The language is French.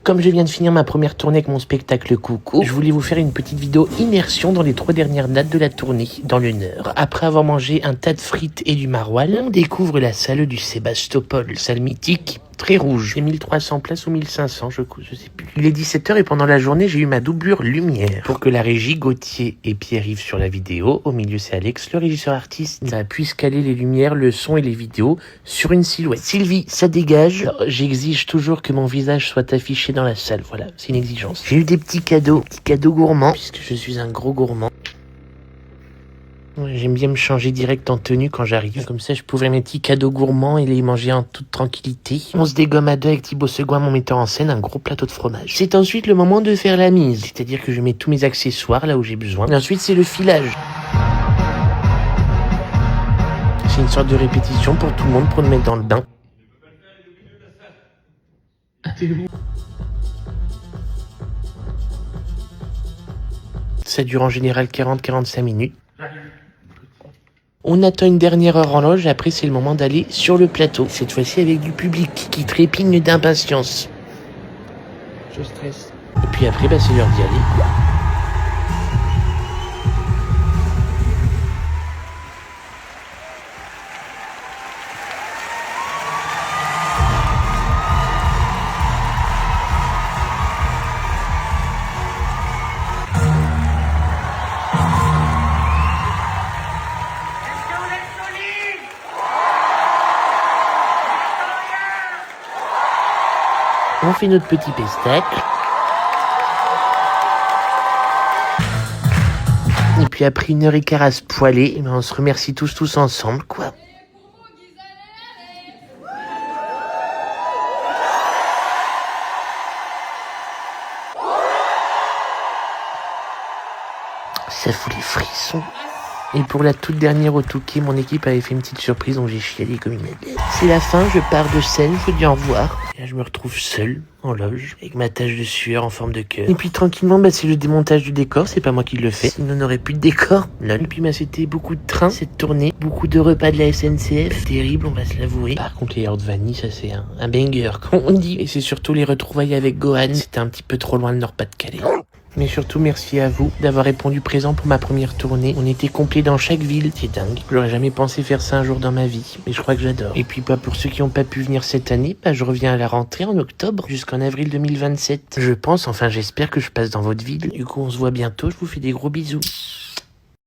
Comme je viens de finir ma première tournée avec mon spectacle Coucou, je voulais vous faire une petite vidéo immersion dans les 3 dernières dates de la tournée, dans le Nord. Après avoir mangé un tas de frites et du maroilles, on découvre la salle du Sébastopol, salle mythique, très rouge. C'est 1300 places ou 1500, je sais plus. Il est 17h et pendant la journée, j'ai eu ma doublure lumière. Pour que la régie, Gauthier et Pierre-Yves sur la vidéo, au milieu c'est Alex, le régisseur artiste, ça puisse caler les lumières, le son et les vidéos sur une silhouette. Sylvie, ça dégage. Alors, j'exige toujours que mon visage soit affiché dans la salle, voilà, c'est une exigence. J'ai eu des petits cadeaux gourmands, puisque je suis un gros gourmand. J'aime bien me changer direct en tenue quand j'arrive. Comme ça, je pourrais mes petits cadeaux gourmands et les manger en toute tranquillité. On se dégomme à deux avec Thibaut Seguin, mon metteur en scène, un gros plateau de fromage. C'est ensuite le moment de faire la mise. C'est-à-dire que je mets tous mes accessoires là où j'ai besoin. Et ensuite, c'est le filage. C'est une sorte de répétition pour tout le monde pour le mettre dans le bain. Ça dure en général 40-45 minutes. On attend une dernière heure en loge et après c'est le moment d'aller sur le plateau. Cette fois-ci avec du public qui trépigne d'impatience. Je stresse. Et puis après, c'est l'heure d'y aller. On fait notre petit pestacle. Et puis après 1h15 à se poiler, on se remercie tous ensemble, quoi. Ça fout les frissons. Et pour la toute dernière au Touquet, mon équipe avait fait une petite surprise, donc j'ai chialé comme une madeleine. C'est la fin, je pars de scène, je dis au revoir. Et là, je me retrouve seul, en loge, avec ma tache de sueur en forme de cœur. Et puis tranquillement, c'est le démontage du décor, c'est pas moi qui le fais. Sinon, on n'aurait plus de décor. Lol. Et puis, c'était beaucoup de trains, cette tournée, beaucoup de repas de la SNCF. Terrible, on va se l'avouer. Par contre, les heures de vanille, ça c'est un banger, comme on dit. Et c'est surtout les retrouvailles avec Gohan. C'était un petit peu trop loin de Nord-Pas-de-Calais. Mais surtout, merci à vous d'avoir répondu présent pour ma première tournée. On était complet dans chaque ville, c'est dingue. J'aurais jamais pensé faire ça un jour dans ma vie, mais je crois que j'adore. Et puis, pour ceux qui n'ont pas pu venir cette année, je reviens à la rentrée en octobre, jusqu'en avril 2027. Je pense, j'espère que je passe dans votre ville. Du coup, on se voit bientôt, je vous fais des gros bisous.